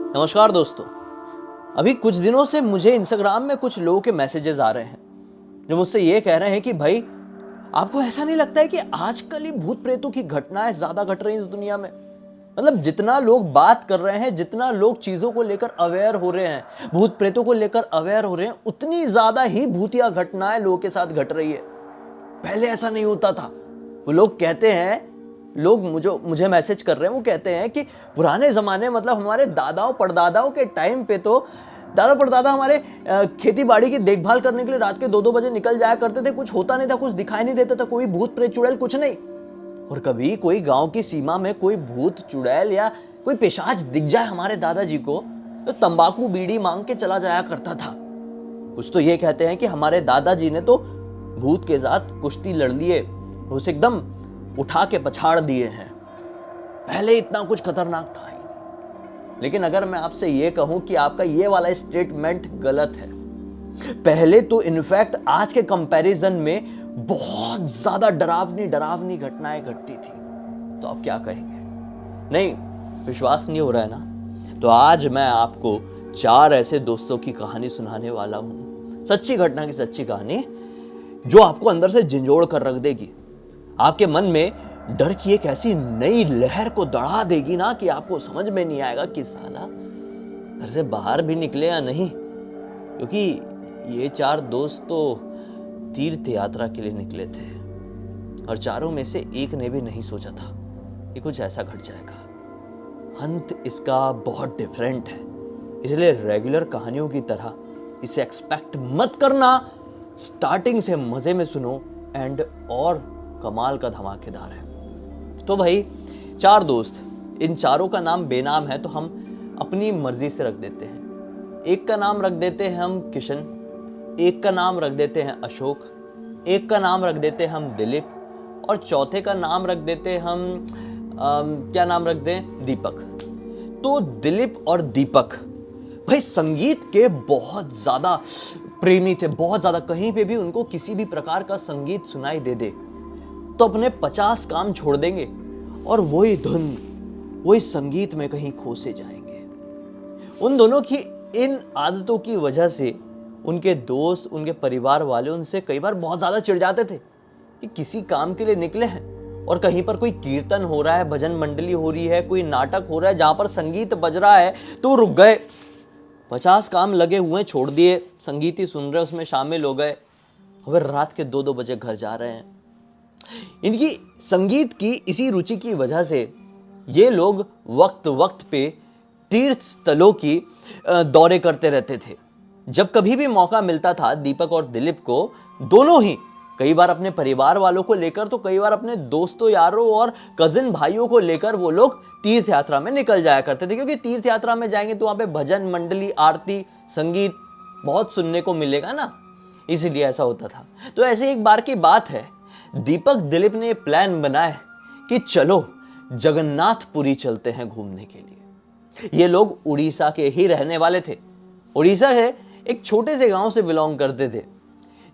नमस्कार दोस्तों। अभी कुछ दिनों से मुझे इंस्टाग्राम में कुछ लोगों के मैसेजेस आ रहे हैं जो मुझसे ये कह रहे हैं कि भाई आपको ऐसा नहीं लगता है कि आजकल ही भूत प्रेतों की घटनाएं ज्यादा घट रही हैं इस दुनिया में। मतलब जितना लोग बात कर रहे हैं, जितना लोग चीजों को लेकर अवेयर हो रहे हैं, भूत प्रेतों को लेकर अवेयर हो रहे हैं, उतनी ज्यादा ही भूतिया घटनाएं लोगों के साथ घट रही है। पहले ऐसा नहीं होता था। वो लोग कहते हैं, लोग मुझे मैसेज कर रहे हैं, वो कहते हैं कि पुराने जमाने मतलब हमारे दादाओं परदादाओं के टाइम पे तो दादा परदादा हमारे खेती बाड़ी की देखभाल करने के लिए रात के 2-2 बजे निकल जाया करते थे। कुछ होता नहीं था, कुछ दिखाई नहीं देता था, कोई भूत प्रेत चुड़ैल कुछ नहीं। और कभी कोई गांव की सीमा में कोई भूत चुड़ैल या कोई पिशाच दिख जाए हमारे दादाजी को तो तंबाकू बीड़ी मांग के चला जाया करता था। कुछ तो ये कहते हैं कि हमारे दादाजी ने तो भूत के साथ कुश्ती लड़ लिए, उसे एकदम उठा के पछाड़ दिए हैं। पहले इतना कुछ खतरनाक था ही नहीं। लेकिन अगर मैं आपसे ये कहूं कि आपका ये वाला स्टेटमेंट गलत है। पहले तो इनफैक्ट आज के कंपैरिजन में बहुत ज्यादा डरावनी डरावनी घटनाएं घटती थी। तो आप क्या कहेंगे? नहीं विश्वास नहीं हो रहा है ना? तो आज मैं आपको 4 ऐसे दोस्तों की कहानी सुनाने वाला हूं, सच्ची घटना की सच्ची कहानी, जो आपको अंदर से झंझोड़ कर रख देगी। आपके मन में डर की एक ऐसी नई लहर को दड़ा देगी ना कि आपको समझ में नहीं आएगा कि साला घर से बाहर भी निकले या नहीं। क्योंकि ये 4 दोस्त तो तीर्थ यात्रा के लिए निकले थे और चारों में से एक ने भी नहीं सोचा था कि कुछ ऐसा घट जाएगा। अंत इसका बहुत डिफरेंट है, इसलिए रेगुलर कहानियों की तरह इसे एक्सपेक्ट मत करना। स्टार्टिंग से मजे में सुनो, एंड और कमाल का धमाकेदार है। तो भाई 4 दोस्त, इन चारों का नाम बेनाम है तो हम अपनी मर्जी से रख देते हैं। एक का नाम रख देते हैं हम किशन, एक का नाम रख देते हैं अशोक, एक का नाम रख देते हैं हम दिलीप, और चौथे का नाम रख देते हैं हम क्या नाम रख दें? दीपक। तो दिलीप और दीपक भाई संगीत के बहुत ज्यादा प्रेमी थे, बहुत ज्यादा। कहीं पे भी उनको किसी भी प्रकार का संगीत सुनाई दे दे तो अपने 50 काम छोड़ देंगे और वही धुन, वही संगीत में कहीं खो से जाएंगे। उन दोनों की इन आदतों की वजह से उनके दोस्त, उनके परिवार वाले उनसे कई बार बहुत ज्यादा चिढ़ जाते थे कि किसी काम के लिए निकले हैं और कहीं पर कोई कीर्तन हो रहा है, भजन मंडली हो रही है, कोई नाटक हो रहा है जहां पर संगीत बज रहा है तो रुक गए। 50 काम लगे हुए छोड़ दिए, संगीत ही सुन रहे, उसमें शामिल हो गए, और रात के 2-2 बजे घर जा रहे हैं। इनकी संगीत की इसी रुचि की वजह से ये लोग वक्त वक्त पे तीर्थ स्थलों की दौरे करते रहते थे। जब कभी भी मौका मिलता था दीपक और दिलीप को, दोनों ही कई बार अपने परिवार वालों को लेकर तो कई बार अपने दोस्तों यारों और कजिन भाइयों को लेकर वो लोग तीर्थ यात्रा में निकल जाया करते थे। क्योंकि तीर्थ यात्रा में जाएंगे तो वहां पे भजन मंडली, आरती, संगीत बहुत सुनने को मिलेगा ना, इसीलिए ऐसा होता था। तो ऐसे एक बार की बात है, दीपक दिलीप ने प्लान बनाया कि चलो जगन्नाथपुरी चलते हैं घूमने के लिए। ये लोग उड़ीसा के ही रहने वाले थे। उड़ीसा है एक छोटे से गांव से बिलोंग करते थे,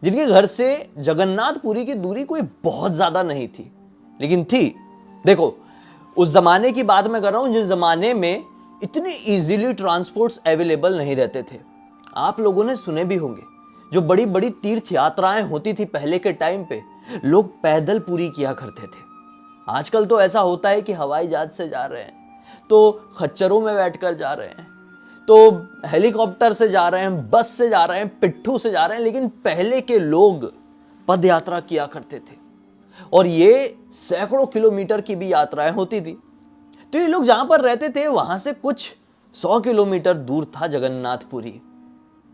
जिनके घर से जगन्नाथपुरी की दूरी कोई बहुत ज्यादा नहीं थी, लेकिन थी। देखो उस जमाने की बात मैं कर रहा हूं जिस जमाने में इतनी इजीली ट्रांसपोर्ट्स अवेलेबल नहीं रहते थे। आप लोगों ने सुने भी होंगे जो बड़ी बड़ी तीर्थ यात्राएं होती थी पहले के टाइम पे, लोग पैदल पूरी किया करते थे। आजकल तो ऐसा होता है कि हवाई जहाज से जा रहे हैं, तो खच्चरों में बैठकर जा रहे हैं, तो हेलीकॉप्टर से जा रहे हैं, बस से जा रहे हैं, पिट्ठू से जा रहे हैं। लेकिन पहले के लोग पद यात्रा किया करते थे और ये सैकड़ों किलोमीटर की भी यात्राएं होती थी। तो ये लोग जहां पर रहते थे वहां से कुछ 100 किलोमीटर दूर था जगन्नाथपुरी।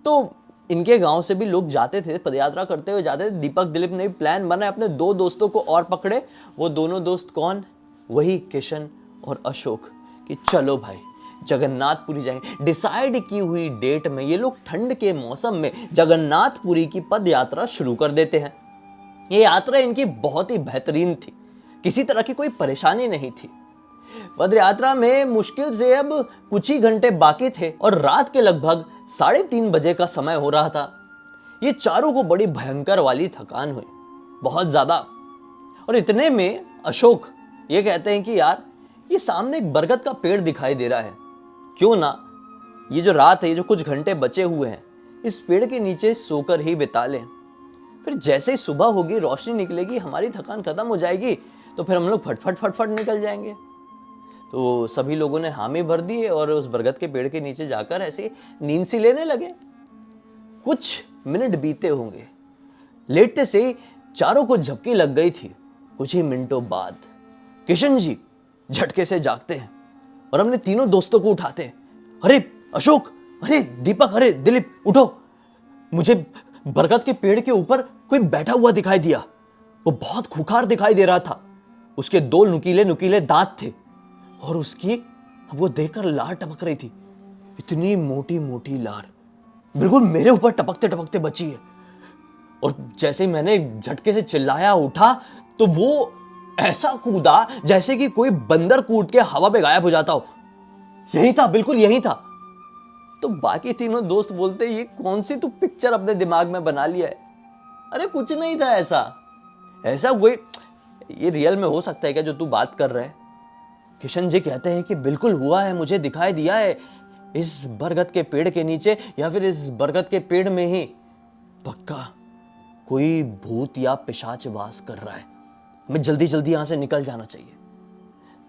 तो इनके गांव से भी लोग जाते थे, पदयात्रा करते हुए जाते थे। दीपक दिलीप ने भी प्लान बनाया, अपने 2 दोस्तों को और पकड़े। वो दोनों दोस्त कौन? वही किशन और अशोक, कि चलो भाई जगन्नाथपुरी जाएंगे। डिसाइड की हुई डेट में ये लोग ठंड के मौसम में जगन्नाथपुरी की पद यात्रा शुरू कर देते हैं। ये यात्रा इनकी बहुत ही बेहतरीन थी, किसी तरह की कोई परेशानी नहीं थी। पद यात्रा में मुश्किल से अब कुछ ही घंटे बाकी थे और रात के लगभग 3:30 बजे का समय हो रहा था। ये चारों को बड़ी भयंकर वाली थकान हुई, बहुत ज्यादा। और इतने में अशोक ये कहते हैं कि यार ये सामने एक बरगद का पेड़ दिखाई दे रहा है, क्यों ना ये जो रात है, ये जो कुछ घंटे बचे हुए हैं, इस पेड़ के नीचे सोकर ही बिता लें। फिर जैसे ही सुबह होगी, रोशनी निकलेगी, हमारी थकान खत्म हो जाएगी, तो फिर हम लोग फटफट फटफट निकल जाएंगे। तो सभी लोगों ने हामी भर दिए और उस बरगद के पेड़ के नीचे जाकर ऐसे नींद सी लेने लगे। कुछ मिनट बीते होंगे, लेटते से ही चारों को झपकी लग गई थी। कुछ ही मिनटों बाद किशन जी झटके से जागते हैं और अपने तीनों दोस्तों को उठाते हैं। अरे अशोक, अरे दीपक, अरे दिलीप, उठो, मुझे बरगद के पेड़ के ऊपर कोई बैठा हुआ दिखाई दिया। वो बहुत खूंखार दिखाई दे रहा था। उसके दो नुकीले नुकीले दांत थे और उसकी वो देखकर लार टपक रही थी। इतनी मोटी मोटी लार बिल्कुल मेरे ऊपर टपकते टपकते बची है। और जैसे ही मैंने झटके से चिल्लाया, उठा, तो वो ऐसा कूदा जैसे कि कोई बंदर कूद के हवा में गायब हो जाता हो। यही था, बिल्कुल यही था। तो बाकी तीनों दोस्त बोलते, ये कौन सी तू पिक्चर अपने दिमाग में बना लिया है? अरे कुछ नहीं था ऐसा कोई, ये रियल में हो सकता है क्या जो तू बात कर रहा है? किशन जी कहते हैं कि बिल्कुल हुआ है, मुझे दिखाई दिया है इस बरगद के पेड़ के नीचे या फिर इस बरगद के पेड़ में ही पक्का कोई भूत या पिशाच वास कर रहा है। हमें जल्दी जल्दी यहां से निकल जाना चाहिए।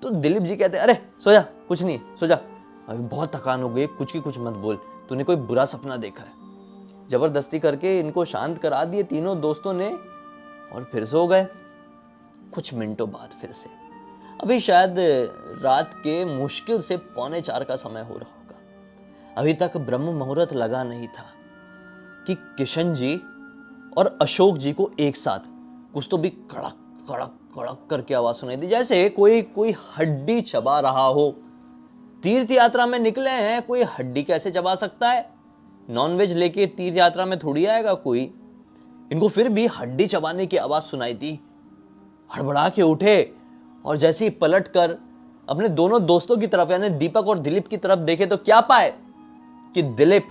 तो दिलीप जी कहते हैं, अरे सो जा, कुछ नहीं, सो जा, अभी बहुत थकान हो गई, कुछ की कुछ मत बोल, तूने कोई बुरा सपना देखा है। जबरदस्ती करके इनको शांत करा दिए तीनों दोस्तों ने और फिर सो गए। कुछ मिनटों बाद फिर से, अभी शायद रात के मुश्किल से 3:45 का समय हो रहा होगा। अभी तक ब्रह्म मुहूर्त लगा नहीं था कि किशन जी और अशोक जी को एक साथ कुछ तो भी कड़क कड़क कड़क करके आवाज सुनाई दी, जैसे कोई हड्डी चबा रहा हो। तीर्थ यात्रा में निकले हैं, कोई हड्डी कैसे चबा सकता है? नॉनवेज लेके तीर्थ यात्रा में थोड़ी आएगा कोई। इनको फिर भी हड्डी चबाने की आवाज सुनाई दी। हड़बड़ा के उठे और जैसे ही पलट कर अपने दोनों दोस्तों की तरफ यानी दीपक और दिलीप की तरफ देखे तो क्या पाए कि दिलीप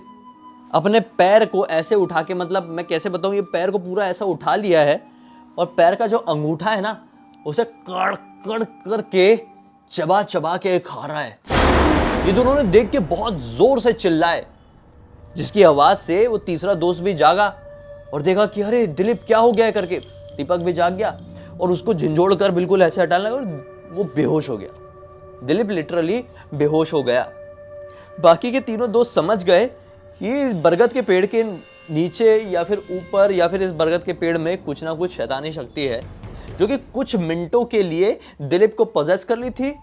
अपने पैर को ऐसे उठा के, मतलब मैं कैसे बताऊं, ये पैर को पूरा ऐसा उठा लिया है और पैर का जो अंगूठा है ना, उसे कड़ कड़ करके चबा चबा के खा रहा है। ये दोनों ने देख के बहुत जोर से चिल्लाए, जिसकी आवाज से वो तीसरा दोस्त भी जागा और देखा कि अरे दिलीप क्या हो गया है करके। दीपक भी जाग गया और उसको झंझोड़ कर बिल्कुल ऐसे हटाने लगा और वो बेहोश हो गया। दिलीप लिटरली बेहोश हो गया। बाकी के तीनों दोस्त समझ गए कि इस बरगद के पेड़ के नीचे या फिर ऊपर या फिर इस बरगद के पेड़ में कुछ ना कुछ शैतानी शक्ति है, जो कि कुछ मिनटों के लिए दिलीप को पजेस कर ली थी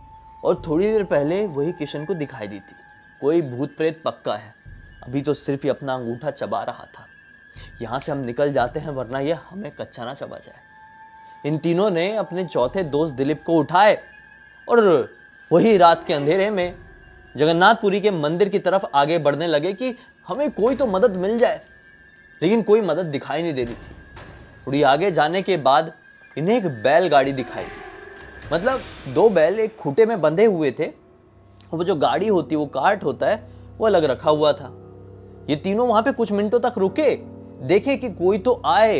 और थोड़ी देर पहले वही किशन को दिखाई दी थी। कोई भूत प्रेत पक्का है, अभी तो सिर्फ ही अपना अंगूठा चबा रहा था। यहां से हम निकल जाते हैं वरना ये हमें कच्चा ना चबा जाए। इन तीनों ने अपने चौथे दोस्त दिलीप को उठाए और वही रात के अंधेरे में जगन्नाथपुरी के मंदिर की तरफ आगे बढ़ने लगे कि हमें कोई तो मदद मिल जाए, लेकिन कोई मदद दिखाई नहीं दे रही थी। थोड़ी आगे जाने के बाद इन्हें एक बैलगाड़ी दिखाई दी। मतलब 2 बैल एक खूंटे में बंधे हुए थे और वो जो गाड़ी होती है, वो कार्ट होता है, वो अलग रखा हुआ था। ये तीनों वहां पे कुछ मिनटों तक रुके, देखे कि कोई तो आए,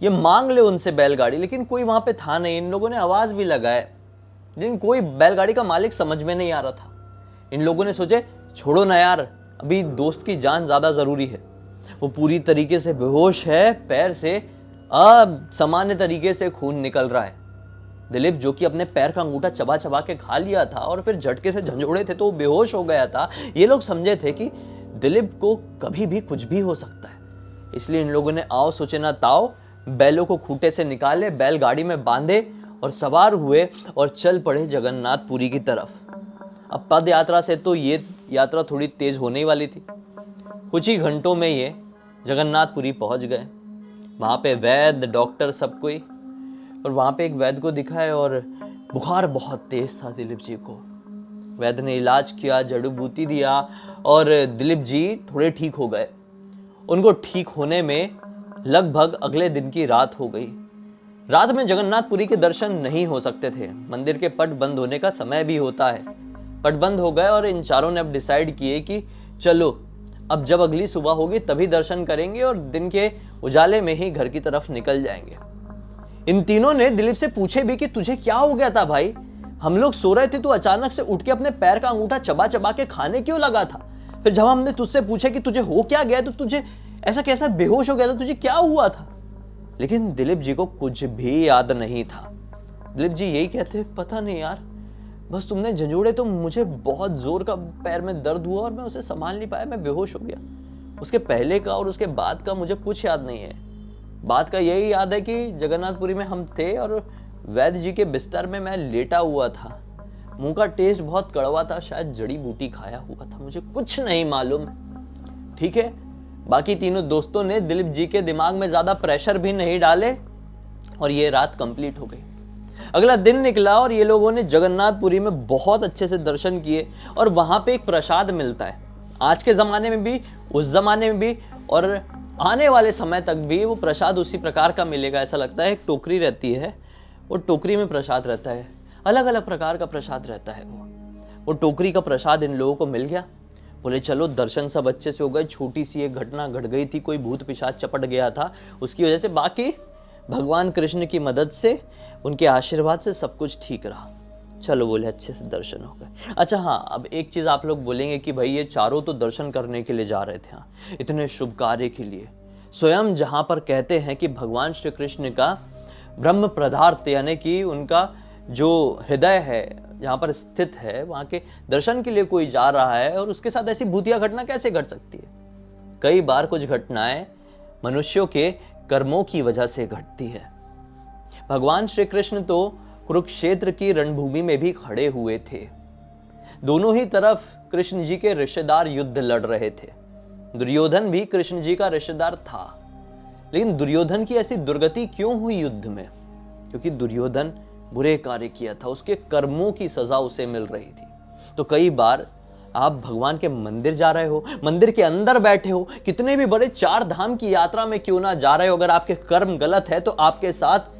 ये मांग ले उनसे बैलगाड़ी, लेकिन कोई वहां पे था नहीं। इन लोगों ने आवाज भी लगाए, लेकिन कोई बैलगाड़ी का मालिक समझ में नहीं आ रहा था। इन लोगों ने सोचे छोड़ो ना यार, अभी दोस्त की जान ज्यादा जरूरी है। वो पूरी तरीके से बेहोश है, पैर से असामान्य तरीके से खून निकल रहा है। दिलीप जो कि अपने पैर का अंगूठा चबा चबा के खा लिया था और फिर झटके से झंझोड़े थे तो वो बेहोश हो गया था। ये लोग समझे थे कि दिलीप को कभी भी कुछ भी हो सकता है, इसलिए इन लोगों ने आओ सोचे ना ताओ बैलों को खूंटे से निकाले, बैलगाड़ी में बांधे और सवार हुए और चल पड़े जगन्नाथपुरी की तरफ। अब पद यात्रा से तो ये यात्रा थोड़ी तेज होने ही वाली थी। कुछ ही घंटों में ये जगन्नाथपुरी पहुंच गए। वहां पे वैद्य, डॉक्टर, सब कोई, और वहां पे एक वैद्य को दिखाया और बुखार बहुत तेज था दिलीप जी को। वैद्य ने इलाज किया, जड़ी बूटी दिया और दिलीप जी थोड़े ठीक हो गए। उनको ठीक होने में लगभग अगले दिन की रात हो गई। रात में जगन्नाथपुरी के दर्शन नहीं हो सकते थे, मंदिर के पट बंद होने का समय भी होता है। पट बंद हो गए और इन चारों ने अब डिसाइड किए कि चलो अब जब अगली सुबह होगी तभी दर्शन करेंगे और दिन के उजाले में ही घर की तरफ निकल जाएंगे। इन तीनों ने दिलीप से पूछे भी कि तुझे क्या हो गया था भाई, हम लोग सो रहे थे, तू अचानक से उठ के अपने पैर का अंगूठा चबा चबा के खाने क्यों लगा था? फिर जब हमने तुझसे पूछा कि तुझे हो क्या गया, तो तुझे ऐसा कैसा बेहोश हो गया था, तुझे क्या हुआ था? लेकिन दिलीप जी को कुछ भी याद नहीं था। दिलीप जी यही कहते, पता नहीं यार, बस तुमने झंझोड़े तो मुझे बहुत जोर का पैर में दर्द हुआ और मैं उसे संभाल नहीं पाया, मैं बेहोश हो गया। उसके पहले का और उसके बाद का मुझे कुछ याद नहीं है। बात का यही याद है कि जगन्नाथपुरी में हम थे और वैद्य जी के बिस्तर में मैं लेटा हुआ था। मुंह का टेस्ट बहुत कड़वा था, शायद जड़ी बूटी खाया हुआ था, मुझे कुछ नहीं मालूम। ठीक है, बाकी तीनों दोस्तों ने दिलीप जी के दिमाग में ज्यादा प्रेशर भी नहीं डाले और ये रात कंप्लीट हो गई। अगला दिन निकला और ये लोगों ने जगन्नाथपुरी में बहुत अच्छे से दर्शन किए और वहां पे एक प्रसाद मिलता है। आज के ज़माने में भी, उस ज़माने में भी और आने वाले समय तक भी वो प्रसाद उसी प्रकार का मिलेगा। ऐसा लगता है एक टोकरी रहती है, वो टोकरी में प्रसाद रहता है, अलग अलग प्रकार का प्रसाद रहता है। वो टोकरी का प्रसाद इन लोगों को मिल गया। बोले चलो दर्शन सब अच्छे से हो गए। छोटी सी एक घटना घट गई थी, कोई भूत पिशाच चपट गया था, उसकी वजह से, बाकी भगवान कृष्ण की मदद से, उनके आशीर्वाद से सब कुछ ठीक रहा। चलो बोले अच्छे से दर्शन हो गए। अच्छा हाँ, अब एक चीज़ आप लोग बोलेंगे कि भाई ये चारों तो दर्शन करने के लिए जा रहे थे, हाँ, इतने शुभ कार्य के लिए। स्वयं जहाँ पर कहते हैं कि भगवान श्री कृष्ण का ब्रह्म पदार्थ यानी कि उनका जो हृदय है जहाँ पर स्थित है, वहाँ के दर्शन के लिए कोई जा रहा है और उसके साथ ऐसी भूतिया घटना कैसे घट सकती है? कई बार कुछ घटनाएं मनुष्यों के कर्मों की वजह से घटती है। भगवान श्री कृष्ण तो कुरुक्षेत्र की रणभूमि में भी खड़े हुए थे। दोनों ही तरफ कृष्ण जी के रिश्तेदार युद्ध लड़ रहे थे। दुर्योधन भी कृष्ण जी का रिश्तेदार था, लेकिन दुर्योधन की ऐसी दुर्गति क्यों हुई युद्ध में? क्योंकि दुर्योधन बुरे कार्य किया था, उसके कर्मों की सजा उसे मिल रही थी। तो कई बार आप भगवान के मंदिर जा रहे हो, मंदिर के अंदर बैठे हो, कितने भी बड़े 4 धाम की यात्रा में क्यों ना जा रहे हो, अगर आपके कर्म गलत है तो आपके साथ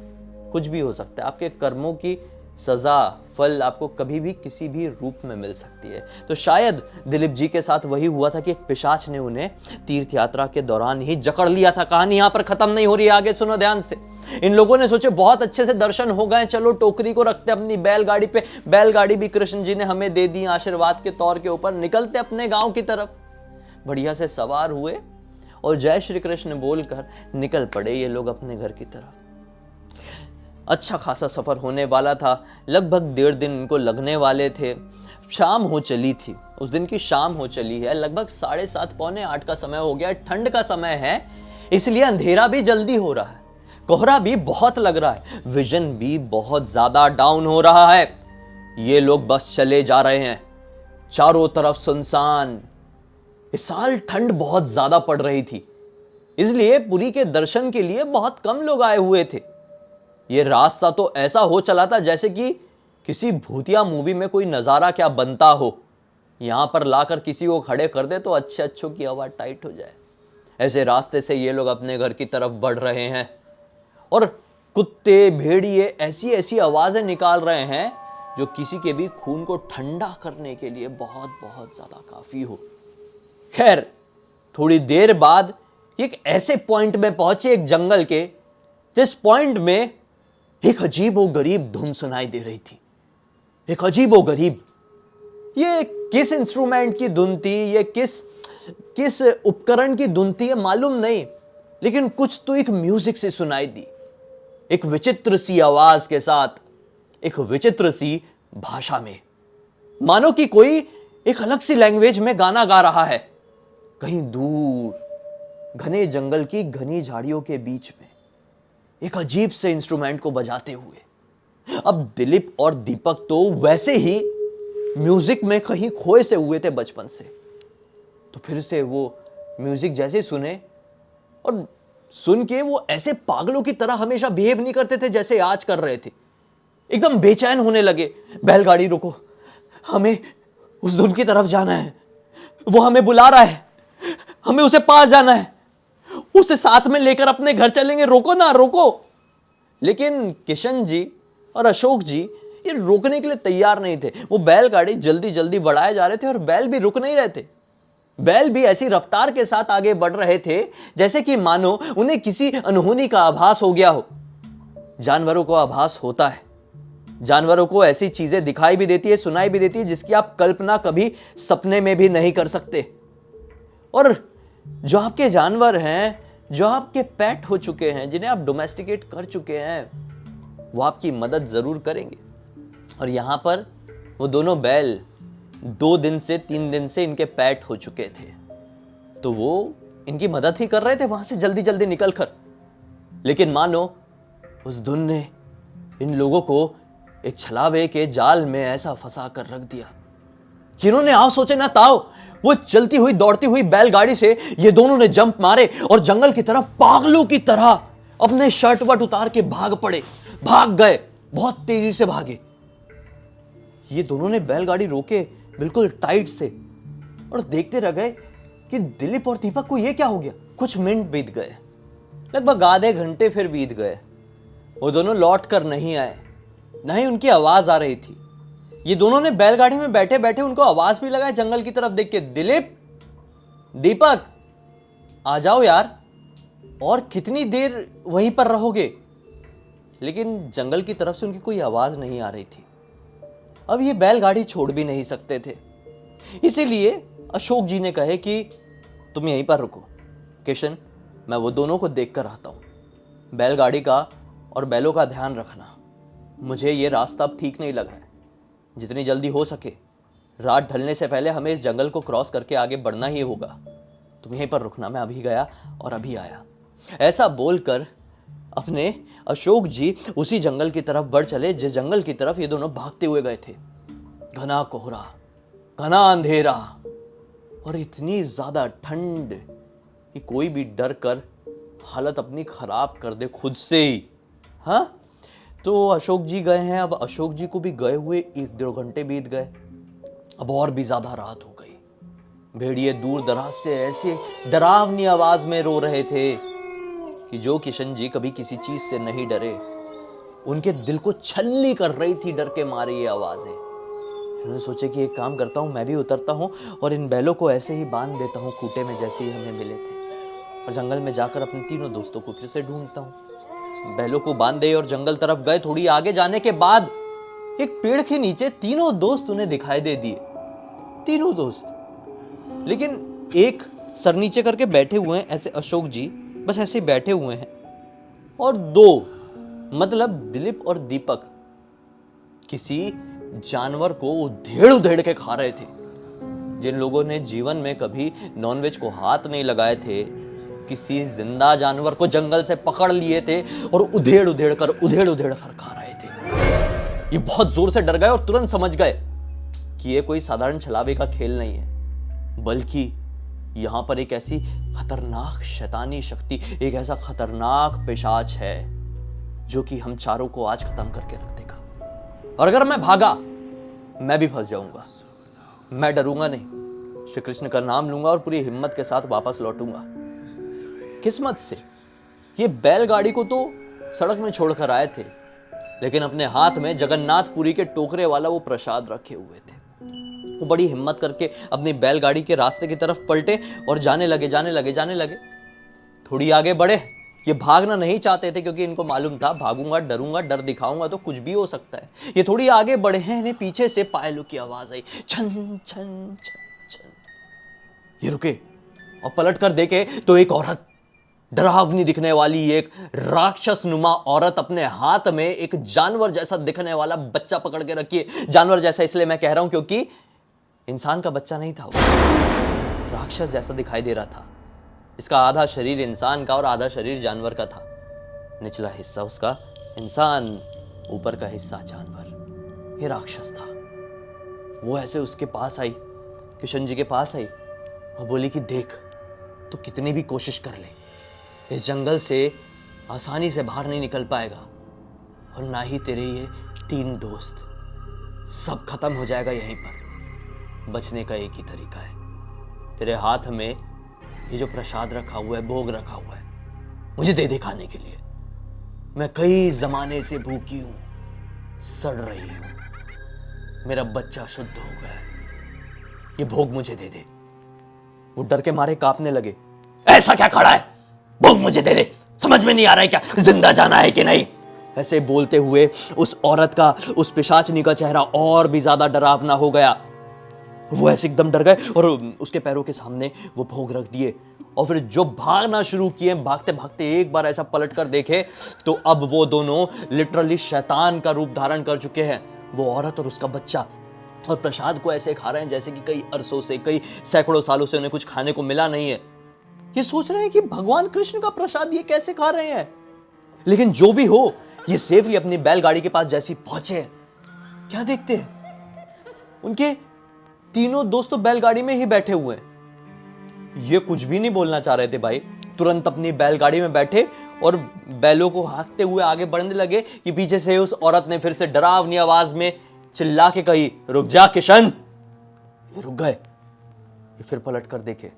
कुछ भी हो सकता है। आपके कर्मों की सजा, फल आपको कभी भी किसी भी रूप में मिल सकती है। तो शायद दिलीप जी के साथ वही हुआ था कि एक पिशाच ने उन्हें तीर्थ यात्रा के दौरान ही जकड़ लिया था। कहानी यहां पर खत्म नहीं हो रही है, आगे सुनो ध्यान से। इन लोगों ने सोचे बहुत अच्छे से दर्शन हो गए, चलो टोकरी को रखते अपनी बैलगाड़ी पे। बैलगाड़ी भी कृष्ण जी ने हमें दे दी आशीर्वाद के तौर के ऊपर। निकलते अपने गांव की तरफ, बढ़िया से सवार हुए और जय श्री कृष्ण बोलकर निकल पड़े ये लोग अपने घर की तरफ। अच्छा खासा सफर होने वाला था, लगभग 1.5 दिन इनको लगने वाले थे। शाम हो चली थी, उस दिन की शाम हो चली है, लगभग 7:30 पौने 8 का समय हो गया। ठंड का समय है, इसलिए अंधेरा भी जल्दी हो रहा है, कोहरा भी बहुत लग रहा है, विजन भी बहुत ज्यादा डाउन हो रहा है। ये लोग बस चले जा रहे हैं, चारों तरफ सुनसान। इस साल ठंड बहुत ज्यादा पड़ रही थी, इसलिए पुरी के दर्शन के लिए बहुत कम लोग आए हुए थे। ये रास्ता तो ऐसा हो चला था जैसे कि किसी भूतिया मूवी में कोई नजारा क्या बनता हो, यहां पर लाकर किसी को खड़े कर दे तो अच्छे अच्छों की आवाज टाइट हो जाए। ऐसे रास्ते से ये लोग अपने घर की तरफ बढ़ रहे हैं और कुत्ते, भेड़िए ऐसी ऐसी आवाजें निकाल रहे हैं जो किसी के भी खून को ठंडा करने के लिए बहुत बहुत ज्यादा काफी हो। खैर, थोड़ी देर बाद एक ऐसे पॉइंट में पहुंचे एक जंगल के, जिस पॉइंट में एक अजीबो गरीब धुन सुनाई दे रही थी। एक अजीबो गरीब, ये किस इंस्ट्रूमेंट की धुन थी, ये किस उपकरण की धुन थी, ये मालूम नहीं, लेकिन कुछ तो एक म्यूजिक से सुनाई दी, एक विचित्र सी आवाज के साथ, एक विचित्र सी भाषा में, मानो कि कोई एक अलग सी लैंग्वेज में गाना गा रहा है। कहीं दूर घने जंगल की घनी झाड़ियों के बीच में एक अजीब से इंस्ट्रूमेंट को बजाते हुए। अब दिलीप और दीपक तो वैसे ही म्यूजिक में कहीं खोए से हुए थे बचपन से, तो फिर से वो म्यूजिक जैसे सुने और सुन के वो ऐसे पागलों की तरह हमेशा बिहेव नहीं करते थे जैसे आज कर रहे थे। एकदम बेचैन होने लगे। बैलगाड़ी रुको, हमें उस धुन की तरफ जाना है, वो हमें बुला रहा है, हमें उसे पास जाना है, उसे साथ में लेकर अपने घर चलेंगे, रोको ना रोको। लेकिन किशन जी और अशोक जी ये रोकने के लिए तैयार नहीं थे। वो बैलगाड़ी जल्दी जल्दी बढ़ाए जा रहे थे और बैल भी रुक नहीं रहे थे। बैल भी ऐसी रफ्तार के साथ आगे बढ़ रहे थे जैसे कि मानो उन्हें किसी अनहोनी का आभास हो गया हो। जानवरों को आभास होता है, जानवरों को ऐसी चीजें दिखाई भी देती है, सुनाई भी देती है जिसकी आप कल्पना कभी सपने में भी नहीं कर सकते। और जो आपके जानवर हैं, जो आपके पेट हो चुके हैं, जिन्हें आप डोमेस्टिकेट कर चुके हैं, वो आपकी मदद जरूर करेंगे। और यहां पर वो दोनों बैल 2 दिन से 3 दिन से इनके पेट हो चुके थे, तो वो इनकी मदद ही कर रहे थे वहां से जल्दी जल्दी निकल कर। लेकिन मानो उस धुन ने इन लोगों को एक छलावे के जाल में ऐसा फंसा कर रख दिया कि इन्होंने आओ सोचे ना ताओ, वो चलती हुई दौड़ती हुई बैलगाड़ी से ये दोनों ने जंप मारे और जंगल की तरफ पागलों की तरह अपने शर्ट वट उतार के भाग पड़े, भाग गए, बहुत तेजी से भागे। ये दोनों ने बैलगाड़ी रोके बिल्कुल टाइट से और देखते रह गए कि दिलीप और दीपक को ये क्या हो गया। कुछ मिनट बीत गए, लगभग आधे घंटे फिर बीत गए। वो दोनों लौट कर नहीं आए, ना ही उनकी आवाज आ रही थी। ये दोनों ने बैलगाड़ी में बैठे बैठे उनको आवाज भी लगाई जंगल की तरफ देख के, दिलीप, दीपक, आ जाओ यार, और कितनी देर वहीं पर रहोगे। लेकिन जंगल की तरफ से उनकी कोई आवाज नहीं आ रही थी। अब ये बैलगाड़ी छोड़ भी नहीं सकते थे, इसीलिए अशोक जी ने कहे कि तुम यहीं पर रुको किशन, मैं वो दोनों को देख कर आता हूं। बैलगाड़ी का और बैलों का ध्यान रखना, मुझे ये रास्ता अब ठीक नहीं लग रहा है। जितनी जल्दी हो सके, रात ढलने से पहले हमें इस जंगल को क्रॉस करके आगे बढ़ना ही होगा। तुम यहीं पर रुकना, मैं अभी गया और अभी आया। ऐसा बोलकर अपने अशोक जी उसी जंगल की तरफ बढ़ चले जिस जंगल की तरफ ये दोनों भागते हुए गए थे। घना कोहरा, घना अंधेरा और इतनी ज्यादा ठंड कि कोई भी डर कर हालत अपनी खराब कर दे खुद से ही। हाँ, तो अशोक जी गए हैं। अब अशोक जी को भी गए हुए 1-1.5 घंटे बीत गए। अब और भी ज्यादा रात हो गई। भेड़िए दूर दराज से ऐसे डरावनी आवाज में रो रहे थे कि जो किशन जी कभी किसी चीज से नहीं डरे, उनके दिल को छलनी कर रही थी डर के मारे ये आवाजें। उन्होंने सोचा कि एक काम करता हूं, मैं भी उतरता हूं और इन बैलों को ऐसे ही बांध देता हूं खूंटे में जैसे ही हमें मिले थे, और जंगल में जाकर अपने तीनों दोस्तों को फिर से ढूंढता हूं। बैलों को बांधे और जंगल तरफ गए। थोड़ी आगे जाने के बाद एक पेड़ के नीचे तीनों दोस्त उन्हें दिखाई दे दिए। तीनों दोस्त, लेकिन एक सर नीचे करके बैठे हुए हैं ऐसे, अशोक जी बस ऐसे बैठे हुए हैं, और 2 मतलब दिलीप और दीपक किसी जानवर को उधेड़ उधेड़ के खा रहे थे। जिन लोगों ने जीवन में कभी नॉनवेज को हाथ नहीं लगाए थे, किसी जिंदा जानवर को जंगल से पकड़ लिए थे और उधेड़ उधेड़ कर खा रहे थे। ये बहुत जोर से डर गए और तुरंत समझ गए कि ये कोई साधारण छलावे का खेल नहीं है, बल्कि यहां पर एक ऐसी खतरनाक शैतानी शक्ति, एक ऐसा खतरनाक पिशाच है जो कि हम चारों को आज खत्म करके रख देगा। और अगर मैं भागा, मैं भी फंस जाऊंगा। मैं डरूंगा नहीं, श्री कृष्ण का नाम लूंगा और पूरी हिम्मत के साथ वापस लौटूंगा। किस्मत से ये बैलगाड़ी को तो सड़क में छोड़कर आए थे, लेकिन अपने हाथ में जगन्नाथपुरी के टोकरे वाला वो प्रसाद रखे हुए थे। वो बड़ी हिम्मत करके अपनी बैलगाड़ी के रास्ते की तरफ पलटे और जाने लगे। थोड़ी आगे बढ़े। ये भागना नहीं चाहते थे क्योंकि इनको मालूम था भागूंगा, डरूंगा, डर दिखाऊंगा तो कुछ भी हो सकता है। ये थोड़ी आगे बढ़े हैं, इन्हें पीछे से पायलों की आवाज आई, छन छन छन छन। ये रुके और पलट कर देखे तो एक औरत, डरावनी दिखने वाली एक राक्षस नुमा औरत, अपने हाथ में एक जानवर जैसा दिखने वाला बच्चा पकड़ के रखी है। जानवर जैसा इसलिए मैं कह रहा हूं क्योंकि इंसान का बच्चा नहीं था, वो राक्षस जैसा दिखाई दे रहा था। इसका आधा शरीर इंसान का और आधा शरीर जानवर का था। निचला हिस्सा उसका इंसान, ऊपर का हिस्सा जानवर। ये राक्षस था। वो ऐसे उसके पास आई, किशन जी के पास आई और बोली कि देख, तू कितनी भी कोशिश कर ले, इस जंगल से आसानी से बाहर नहीं निकल पाएगा, और ना ही तेरे ये 3 दोस्त, सब खत्म हो जाएगा यहीं पर। बचने का एक ही तरीका है, तेरे हाथ में ये जो प्रसाद रखा हुआ है, भोग रखा हुआ है, मुझे दे दे खाने के लिए। मैं कई जमाने से भूखी हूं, सड़ रही हूं, मेरा बच्चा शुद्ध हो गया है, ये भोग मुझे दे दे। वो डर के मारे कांपने लगे। ऐसा क्या खड़ा है, भोग मुझे दे दे, समझ में नहीं आ रहा है क्या, जिंदा जाना है कि नहीं। ऐसे बोलते हुए उस औरत का, उस पिशाचनी का चेहरा और भी ज्यादा डरावना हो गया। वो ऐसे एकदम डर गए और उसके पैरों के सामने वो भोग रख दिए और फिर जो भागना शुरू किए, भागते भागते एक बार ऐसा पलट कर देखे तो अब वो दोनों लिटरली शैतान का रूप धारण कर चुके हैं, वो औरत और उसका बच्चा। और प्रसाद को ऐसे खा रहे हैं जैसे कि कई अरसों से, कई सैकड़ों सालों से उन्हें कुछ खाने को मिला नहीं है। ये सोच रहे हैं कि भगवान कृष्ण का प्रसाद ये कैसे खा रहे हैं। लेकिन जो भी हो, ये सेफली अपनी बैलगाड़ी के पास जैसे पहुंचे, क्या देखते हैं उनके तीनों दोस्त तो बैलगाड़ी में ही बैठे हुए हैं। ये कुछ भी नहीं बोलना चाह रहे थे भाई, तुरंत अपनी बैलगाड़ी में बैठे और बैलों को हाँकते हुए आगे बढ़ने लगे कि पीछे से उस औरत ने फिर से डरावनी आवाज में चिल्ला के कही, रुक जा किशन। ये रुक गए। ये फिर पलट कर देखे,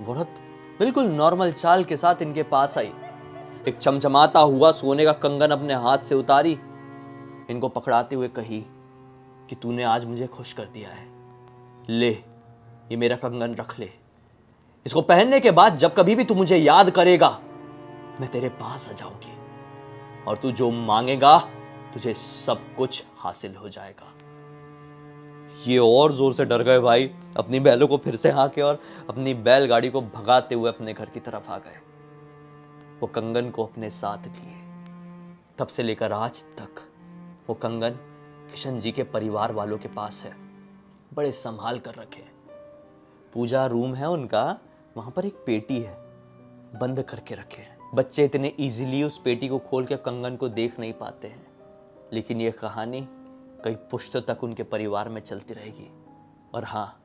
औरत बिल्कुल नॉर्मल चाल के साथ इनके पास आई, एक चमचमाता हुआ सोने का कंगन अपने हाथ से उतारी, इनको पकड़ाते हुए कही कि तूने आज मुझे खुश कर दिया है, ले ये मेरा कंगन रख ले, इसको पहनने के बाद जब कभी भी तू मुझे याद करेगा मैं तेरे पास आ जाऊंगी और तू जो मांगेगा तुझे सब कुछ हासिल हो जाएगा। ये और जोर से डर गए भाई, अपनी बैलों को फिर से हाँके और अपनी बैलगाड़ी को भगाते हुए अपने घर की तरफ आ गए। वो कंगन को अपने साथ लिए। तब से लेकर आज तक वो कंगन किशन जी के परिवार वालों के पास है, बड़े संभाल कर रखे। पूजा रूम है उनका, वहां पर एक पेटी है, बंद करके रखे हैं। बच्चे इतने इजीली उस पेटी को खोल के कंगन को देख नहीं पाते हैं, लेकिन ये कहानी कई पुश्तों तक उनके परिवार में चलती रहेगी। और हाँ,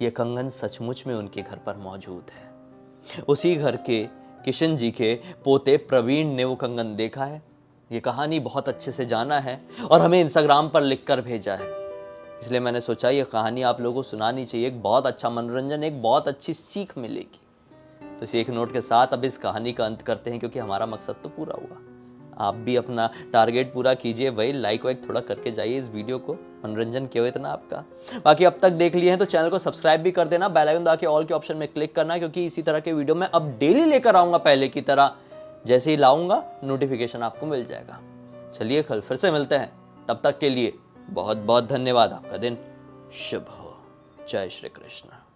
ये कंगन सचमुच में उनके घर पर मौजूद है। उसी घर के किशन जी के पोते प्रवीण ने वो कंगन देखा है, ये कहानी बहुत अच्छे से जाना है और हमें इंस्टाग्राम पर लिखकर भेजा है। इसलिए मैंने सोचा ये कहानी आप लोगों को सुनानी चाहिए, एक बहुत अच्छा मनोरंजन, एक बहुत अच्छी सीख मिलेगी। तो इस एक नोट के साथ अब इस कहानी का अंत करते हैं, क्योंकि हमारा मकसद तो पूरा हुआ। आप भी अपना टारगेट पूरा कीजिए भाई, लाइक वाइक थोड़ा करके जाइए इस वीडियो को, मनोरंजन क्यों इतना आपका। बाकी अब तक देख लिए हैं तो चैनल को सब्सक्राइब भी कर देना, बेल आइकन दबा के ऑल के ऑप्शन में क्लिक करना, क्योंकि इसी तरह के वीडियो मैं अब डेली लेकर आऊंगा पहले की तरह। जैसे ही लाऊंगा नोटिफिकेशन आपको मिल जाएगा। चलिए कल फिर से मिलते हैं, तब तक के लिए बहुत बहुत धन्यवाद। आपका दिन शुभ हो। जय श्री कृष्ण।